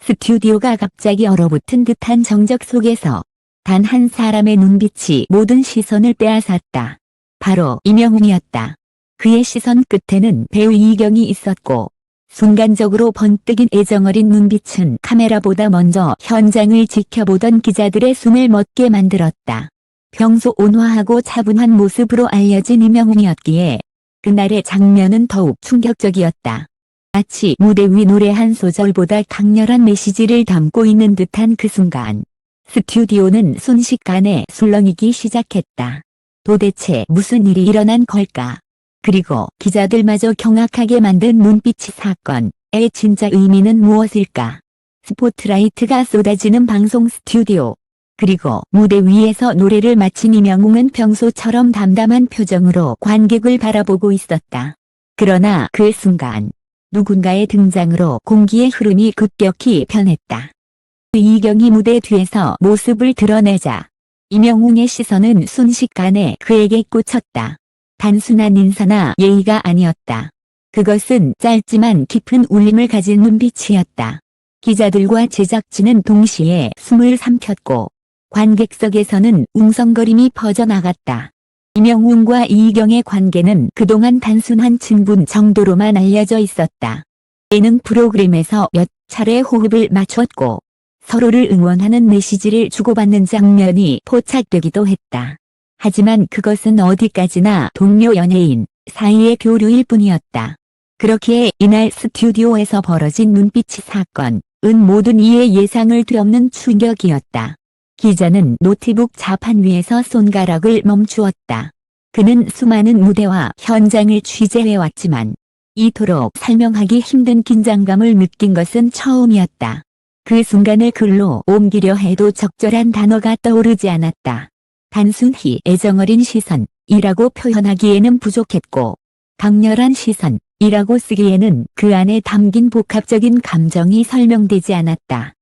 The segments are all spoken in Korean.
스튜디오가 갑자기 얼어붙은 듯한 정적 속에서 단 한 사람의 눈빛이 모든 시선을 빼앗았다. 바로 이명웅이었다. 그의 시선 끝에는 배우 이경이 있었고 순간적으로 번뜩인 애정어린 눈빛은 카메라보다 먼저 현장을 지켜보던 기자들의 숨을 멎게 만들었다. 평소 온화하고 차분한 모습으로 알려진 이명웅이었기에 그날의 장면은 더욱 충격적이었다. 마치 무대 위 노래 한 소절보다 강렬한 메시지를 담고 있는 듯한 그 순간 스튜디오는 순식간에 술렁이기 시작했다. 도대체 무슨 일이 일어난 걸까? 그리고 기자들마저 경악하게 만든 눈빛이 사건의 진짜 의미는 무엇일까? 스포트라이트가 쏟아지는 방송 스튜디오. 그리고 무대 위에서 노래를 마친 이명웅은 평소처럼 담담한 표정으로 관객을 바라보고 있었다. 그러나 그 순간 누군가의 등장으로 공기의 흐름이 급격히 변했다. 이경이 무대 뒤에서 모습을 드러내자 이명웅의 시선은 순식간에 그에게 꽂혔다. 단순한 인사나 예의가 아니었다. 그것은 짧지만 깊은 울림을 가진 눈빛이었다. 기자들과 제작진은 동시에 숨을 삼켰고 관객석에서는 웅성거림이 퍼져나갔다. 이명웅과 이경의 관계는 그동안 단순한 친분 정도로만 알려져 있었다. 예능 프로그램에서 몇 차례 호흡을 맞췄고 서로를 응원하는 메시지를 주고받는 장면이 포착되기도 했다. 하지만 그것은 어디까지나 동료 연예인 사이의 교류일 뿐이었다. 그렇기에 이날 스튜디오에서 벌어진 눈빛이 사건은 모든 이의 예상을 뒤엎는 충격이었다. 기자는 노트북 자판 위에서 손가락을 멈추었다. 그는 수많은 무대와 현장을 취재해왔지만 이토록 설명하기 힘든 긴장감을 느낀 것은 처음이었다. 그 순간을 글로 옮기려 해도 적절한 단어가 떠오르지 않았다. 단순히 애정어린 시선이라고 표현하기에는 부족했고 강렬한 시선이라고 쓰기에는 그 안에 담긴 복합적인 감정이 설명되지 않았다.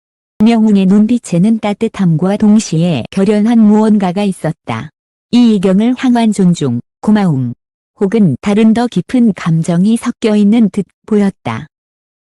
이명웅의 눈빛에는 따뜻함과 동시에 결연한 무언가가 있었다. 이경을 향한 존중, 고마움, 혹은 다른 더 깊은 감정이 섞여 있는 듯 보였다.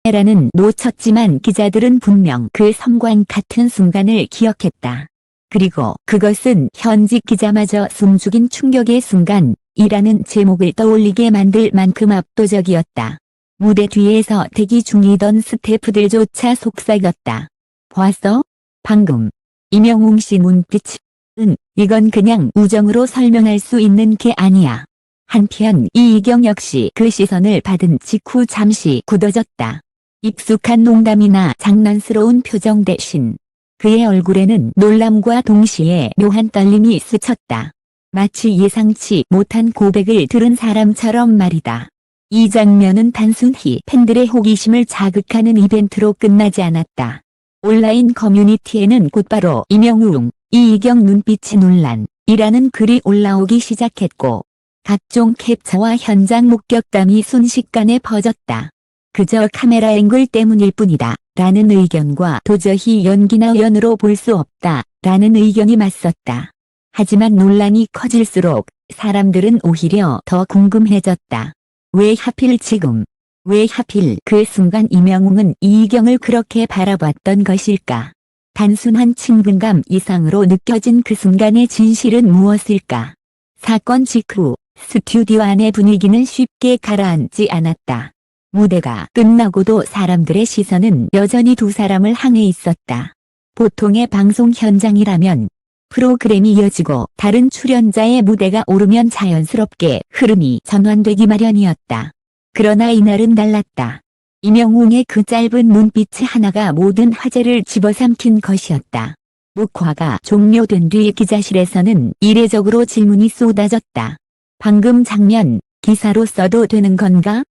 카메라는 놓쳤지만 기자들은 분명 그 섬광 같은 순간을 기억했다. 그리고 그것은 현직 기자마저 숨죽인 충격의 순간이라는 제목을 떠올리게 만들 만큼 압도적이었다. 무대 뒤에서 대기 중이던 스태프들조차 속삭였다. 봤어? 방금 이명웅 씨 눈빛은 이건 그냥 우정으로 설명할 수 있는 게 아니야. 한편 이경 역시 그 시선을 받은 직후 잠시 굳어졌다. 익숙한 농담이나 장난스러운 표정 대신 그의 얼굴에는 놀람과 동시에 묘한 떨림이 스쳤다. 마치 예상치 못한 고백을 들은 사람처럼 말이다. 이 장면은 단순히 팬들의 호기심을 자극하는 이벤트로 끝나지 않았다. 온라인 커뮤니티에는 곧바로 이명웅, 이경 눈빛이 논란이라는 글이 올라오기 시작했고 각종 캡처와 현장 목격담이 순식간에 퍼졌다. 그저 카메라 앵글 때문일 뿐이다 라는 의견과 도저히 연기나 연으로 볼 수 없다 라는 의견이 맞섰다. 하지만 논란이 커질수록 사람들은 오히려 더 궁금해졌다. 왜 하필 지금? 왜 하필 그 순간 이명웅은 이경을 그렇게 바라봤던 것일까? 단순한 친근감 이상으로 느껴진 그 순간의 진실은 무엇일까? 사건 직후 스튜디오 안의 분위기는 쉽게 가라앉지 않았다. 무대가 끝나고도 사람들의 시선은 여전히 두 사람을 향해 있었다. 보통의 방송 현장이라면 프로그램이 이어지고 다른 출연자의 무대가 오르면 자연스럽게 흐름이 전환되기 마련이었다. 그러나 이날은 달랐다. 이명웅의 그 짧은 눈빛 하나가 모든 화제를 집어삼킨 것이었다. 녹화가 종료된 뒤 기자실에서는 이례적으로 질문이 쏟아졌다. 방금 장면, 기사로 써도 되는 건가?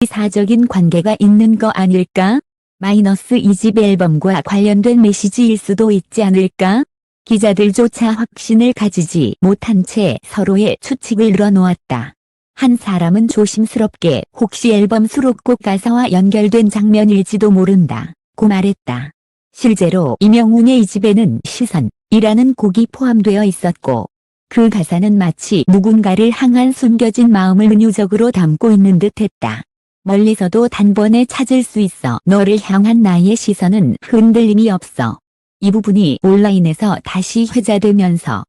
사적인 관계가 있는 거 아닐까? 마이너스 2집 앨범과 관련된 메시지일 수도 있지 않을까? 기자들조차 확신을 가지지 못한 채 서로의 추측을 늘어놓았다. 한 사람은 조심스럽게 혹시 앨범 수록곡 가사와 연결된 장면일지도 모른다고 말했다. 실제로 이명웅의 2집에는 시선이라는 곡이 포함되어 있었고 그 가사는 마치 누군가를 향한 숨겨진 마음을 은유적으로 담고 있는 듯했다. 멀리서도 단번에 찾을 수 있어 너를 향한 나의 시선은 흔들림이 없어. 이 부분이 온라인에서 다시 회자되면서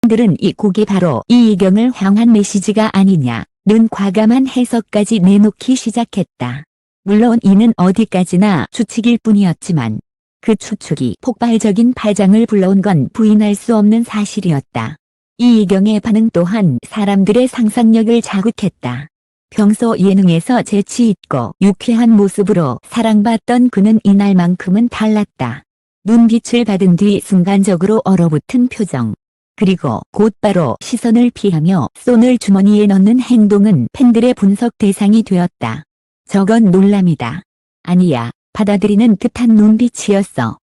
들은 이 곡이 바로 이희경을 향한 메시지가 아니냐는 과감한 해석까지 내놓기 시작했다. 물론 이는 어디까지나 추측일 뿐이었지만 그 추측이 폭발적인 파장을 불러온 건 부인할 수 없는 사실이었다. 이희경의 반응 또한 사람들의 상상력을 자극했다. 평소 예능에서 재치 있고 유쾌한 모습으로 사랑받던 그는 이날만큼은 달랐다. 눈빛을 받은 뒤 순간적으로 얼어붙은 표정. 그리고 곧바로 시선을 피하며 손을 주머니에 넣는 행동은 팬들의 분석 대상이 되었다. 저건 놀람이다. 아니야, 받아들이는 듯한 눈빛이었어.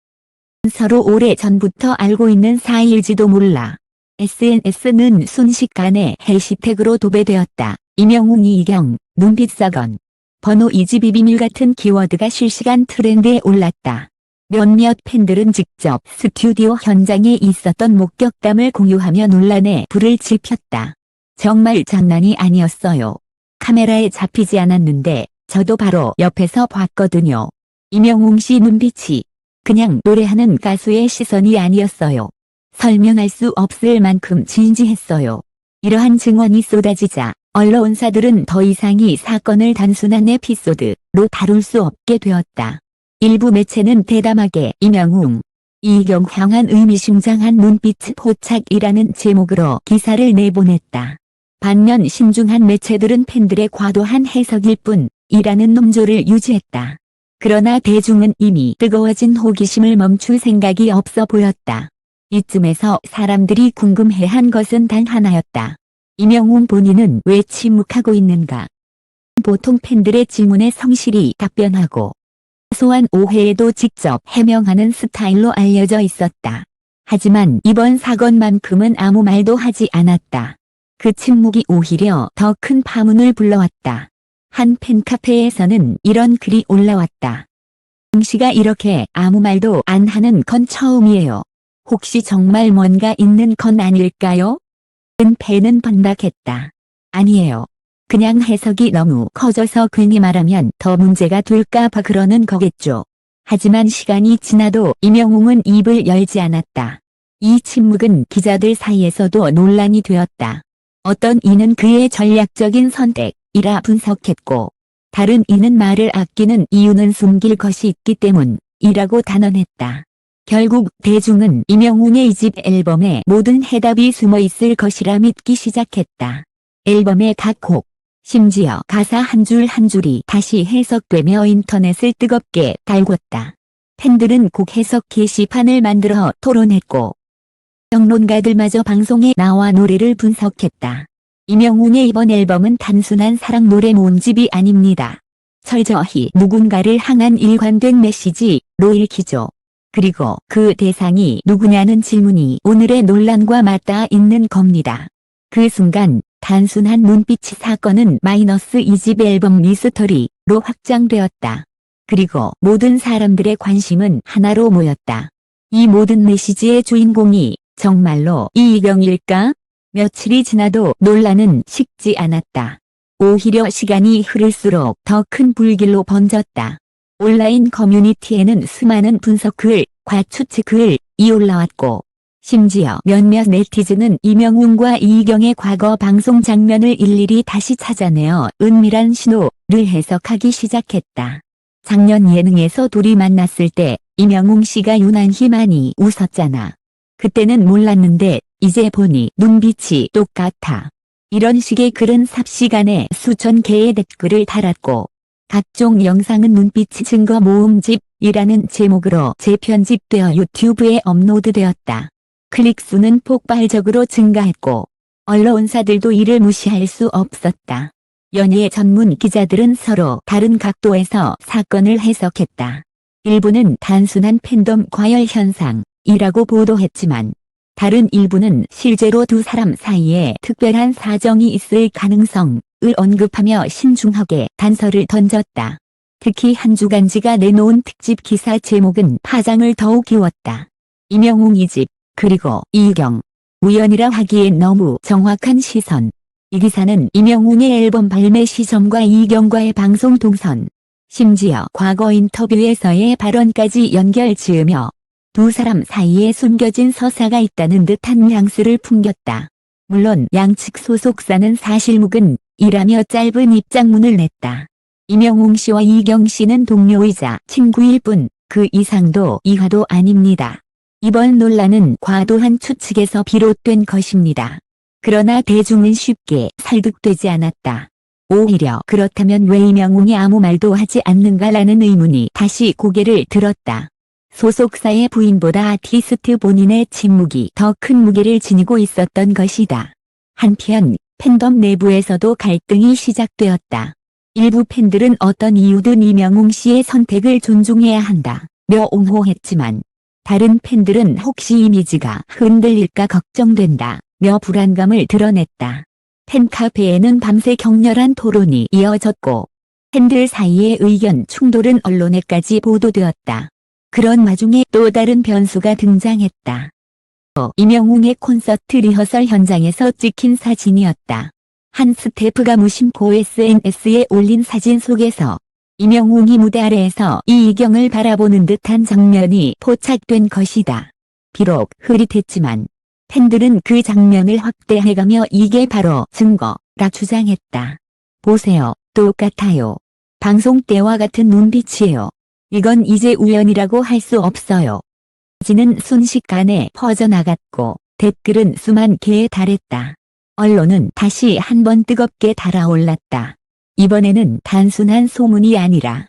서로 오래전부터 알고 있는 사이일지도 몰라. SNS는 순식간에 해시태그로 도배되었다. 이명웅 이희경, 눈빛 썩언. 번호 이지비 비밀 같은 키워드가 실시간 트렌드에 올랐다. 몇몇 팬들은 직접 스튜디오 현장에 있었던 목격담을 공유하며 논란에 불을 지폈다. 정말 장난이 아니었어요. 카메라에 잡히지 않았는데 저도 바로 옆에서 봤거든요. 이명웅 씨 눈빛이 그냥 노래하는 가수의 시선이 아니었어요. 설명할 수 없을 만큼 진지했어요. 이러한 증언이 쏟아지자 언론사들은 더 이상 이 사건을 단순한 에피소드로 다룰 수 없게 되었다. 일부 매체는 대담하게 이명웅, 이희경 향한 의미심장한 눈빛 포착이라는 제목으로 기사를 내보냈다. 반면 신중한 매체들은 팬들의 과도한 해석일 뿐이라는 논조를 유지했다. 그러나 대중은 이미 뜨거워진 호기심을 멈출 생각이 없어 보였다. 이쯤에서 사람들이 궁금해한 것은 단 하나였다. 이명웅 본인은 왜 침묵하고 있는가? 보통 팬들의 질문에 성실히 답변하고 소소한 오해에도 직접 해명하는 스타일로 알려져 있었다. 하지만 이번 사건만큼은 아무 말도 하지 않았다. 그 침묵이 오히려 더 큰 파문을 불러왔다. 한 팬카페에서는 이런 글이 올라왔다. 웅 씨가 이렇게 아무 말도 안 하는 건 처음이에요. 혹시 정말 뭔가 있는 건 아닐까요? 은 팬은 반박했다. 아니에요. 그냥 해석이 너무 커져서 괜히 말하면 더 문제가 될까 봐 그러는 거겠죠. 하지만 시간이 지나도 이명웅은 입을 열지 않았다. 이 침묵은 기자들 사이에서도 논란이 되었다. 어떤 이는 그의 전략적인 선택이라 분석했고, 다른 이는 말을 아끼는 이유는 숨길 것이 있기 때문이라고 단언했다. 결국 대중은 이명웅의 2집 앨범에 모든 해답이 숨어 있을 것이라 믿기 시작했다. 앨범의 각 곡, 심지어 가사 한 줄 한 줄이 다시 해석되며 인터넷을 뜨겁게 달궜다. 팬들은 곡 해석 게시판을 만들어 토론했고 평론가들마저 방송에 나와 노래를 분석했다. 이명웅의 이번 앨범은 단순한 사랑 노래 모음집이 아닙니다. 철저히 누군가를 향한 일관된 메시지로 읽히죠. 그리고 그 대상이 누구냐는 질문이 오늘의 논란과 맞닿아 있는 겁니다. 그 순간 단순한 눈빛이 사건은 마이너스 2집 앨범 미스터리로 확장되었다. 그리고 모든 사람들의 관심은 하나로 모였다. 이 모든 메시지의 주인공이 정말로 이희경일까? 며칠이 지나도 논란은 식지 않았다. 오히려 시간이 흐를수록 더 큰 불길로 번졌다. 온라인 커뮤니티에는 수많은 분석글과 추측글이 올라왔고 심지어 몇몇 네티즌은 이명웅과 이희경의 과거 방송 장면을 일일이 다시 찾아내어 은밀한 신호를 해석하기 시작했다. 작년 예능에서 둘이 만났을 때 이명웅 씨가 유난히 많이 웃었잖아. 그때는 몰랐는데 이제 보니 눈빛이 똑같아. 이런 식의 글은 삽시간에 수천 개의 댓글을 달았고 각종 영상은 눈빛 증거 모음집이라는 제목으로 재편집되어 유튜브에 업로드되었다. 클릭수는 폭발적으로 증가했고 언론사들도 이를 무시할 수 없었다. 연예 전문 기자들은 서로 다른 각도에서 사건을 해석했다. 일부는 단순한 팬덤 과열 현상이라고 보도했지만 다른 일부는 실제로 두 사람 사이에 특별한 사정이 있을 가능성을 언급하며 신중하게 단서를 던졌다. 특히 한 주간지가 내놓은 특집 기사 제목은 파장을 더욱 키웠다. 이명웅 2집 그리고 이희경 우연이라 하기엔 너무 정확한 시선. 이 기사는 임영웅의 앨범 발매 시점과 이경과의 방송 동선, 심지어 과거 인터뷰에서의 발언까지 연결 지으며 두 사람 사이에 숨겨진 서사가 있다는 듯한 뉘앙스를 풍겼다. 물론 양측 소속사는 사실묵은 이라며 짧은 입장문을 냈다. 임영웅 씨와 이경 씨는 동료이자 친구일 뿐 그 이상도 이하도 아닙니다. 이번 논란은 과도한 추측에서 비롯된 것입니다. 그러나 대중은 쉽게 설득되지 않았다. 오히려 그렇다면 왜 임영웅이 아무 말도 하지 않는가라는 의문이 다시 고개를 들었다. 소속사의 부인보다 아티스트 본인의 침묵이 더 큰 무게를 지니고 있었던 것이다. 한편 팬덤 내부에서도 갈등이 시작되었다. 일부 팬들은 어떤 이유든 임영웅 씨의 선택을 존중해야 한다며 옹호했지만 다른 팬들은 혹시 이미지가 흔들릴까 걱정된다며 불안감을 드러냈다. 팬카페에는 밤새 격렬한 토론이 이어졌고 팬들 사이의 의견 충돌은 언론에까지 보도되었다. 그런 와중에 또 다른 변수가 등장했다. 임영웅의 콘서트 리허설 현장에서 찍힌 사진이었다. 한 스태프가 무심코 SNS에 올린 사진 속에서 임영웅이 무대 아래에서 이경을 바라보는 듯한 장면이 포착된 것이다. 비록 흐릿했지만 팬들은 그 장면을 확대해가며 이게 바로 증거라 주장했다. 보세요. 똑같아요. 방송 때와 같은 눈빛이에요. 이건 이제 우연이라고 할 수 없어요. 사진은 순식간에 퍼져나갔고 댓글은 수만 개에 달했다. 언론은 다시 한번 뜨겁게 달아올랐다. 이번에는 단순한 소문이 아니라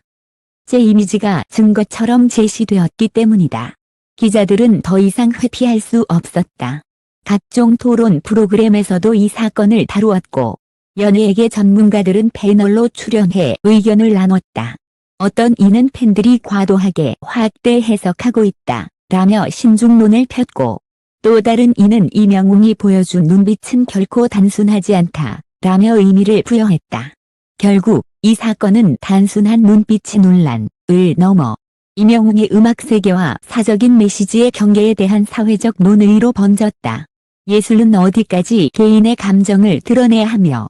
제 이미지가 증거처럼 제시되었기 때문이다. 기자들은 더 이상 회피할 수 없었다. 각종 토론 프로그램에서도 이 사건을 다루었고 연예계 전문가들은 패널로 출연해 의견을 나눴다. 어떤 이는 팬들이 과도하게 확대 해석하고 있다 라며 신중론을 폈고 또 다른 이는 임영웅이 보여준 눈빛은 결코 단순하지 않다 라며 의미를 부여했다. 결국 이 사건은 단순한 눈빛의 논란을 넘어 임영웅의 음악 세계와 사적인 메시지의 경계에 대한 사회적 논의로 번졌다. 예술은 어디까지 개인의 감정을 드러내야 하며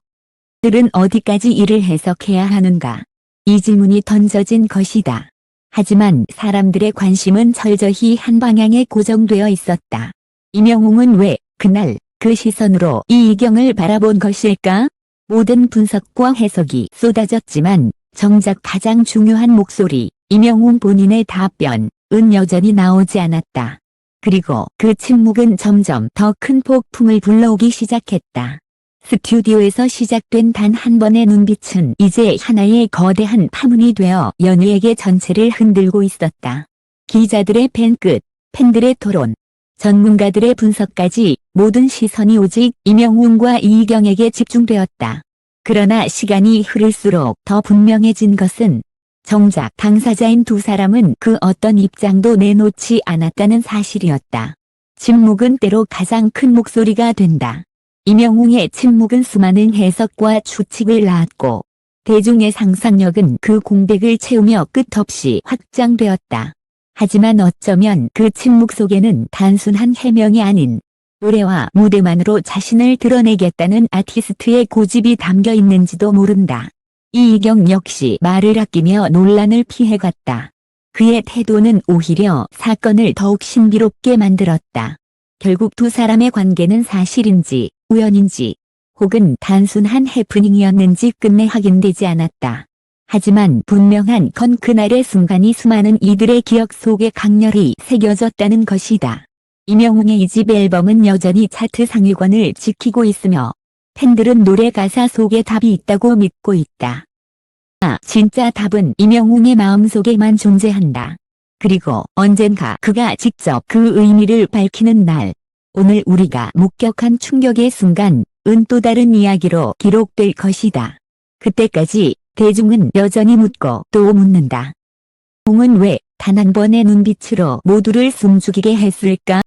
들은 어디까지 이를 해석해야 하는가? 이 질문이 던져진 것이다. 하지만 사람들의 관심은 철저히 한 방향에 고정되어 있었다. 임영웅은 왜 그날 그 시선으로 이경을 바라본 것일까? 모든 분석과 해석이 쏟아졌지만 정작 가장 중요한 목소리, 임영웅 본인의 답변은 여전히 나오지 않았다. 그리고 그 침묵은 점점 더 큰 폭풍을 불러오기 시작했다. 스튜디오에서 시작된 단 한 번의 눈빛은 이제 하나의 거대한 파문이 되어 연예계 전체를 흔들고 있었다. 기자들의 팬끝, 팬들의 토론, 전문가들의 분석까지 모든 시선이 오직 임영웅과 이경에게 집중되었다. 그러나 시간이 흐를수록 더 분명해진 것은 정작 당사자인 두 사람은 그 어떤 입장도 내놓지 않았다는 사실이었다. 침묵은 때로 가장 큰 목소리가 된다. 임영웅의 침묵은 수많은 해석과 추측을 낳았고 대중의 상상력은 그 공백을 채우며 끝없이 확장되었다. 하지만 어쩌면 그 침묵 속에는 단순한 해명이 아닌 노래와 무대만으로 자신을 드러내겠다는 아티스트의 고집이 담겨 있는지도 모른다. 이경 역시 말을 아끼며 논란을 피해갔다. 그의 태도는 오히려 사건을 더욱 신비롭게 만들었다. 결국 두 사람의 관계는 사실인지 우연인지 혹은 단순한 해프닝이었는지 끝내 확인되지 않았다. 하지만 분명한 건 그날의 순간이 수많은 이들의 기억 속에 강렬히 새겨졌다는 것이다. 임영웅의 2집 앨범은 여전히 차트 상위권을 지키고 있으며 팬들은 노래 가사 속에 답이 있다고 믿고 있다. 진짜 답은 임영웅의 마음속에만 존재한다. 그리고 언젠가 그가 직접 그 의미를 밝히는 날, 오늘 우리가 목격한 충격의 순간은 또 다른 이야기로 기록될 것이다. 그때까지 대중은 여전히 묻고 또 묻는다. 임영웅은 왜 단 한 번의 눈빛으로 모두를 숨죽이게 했을까?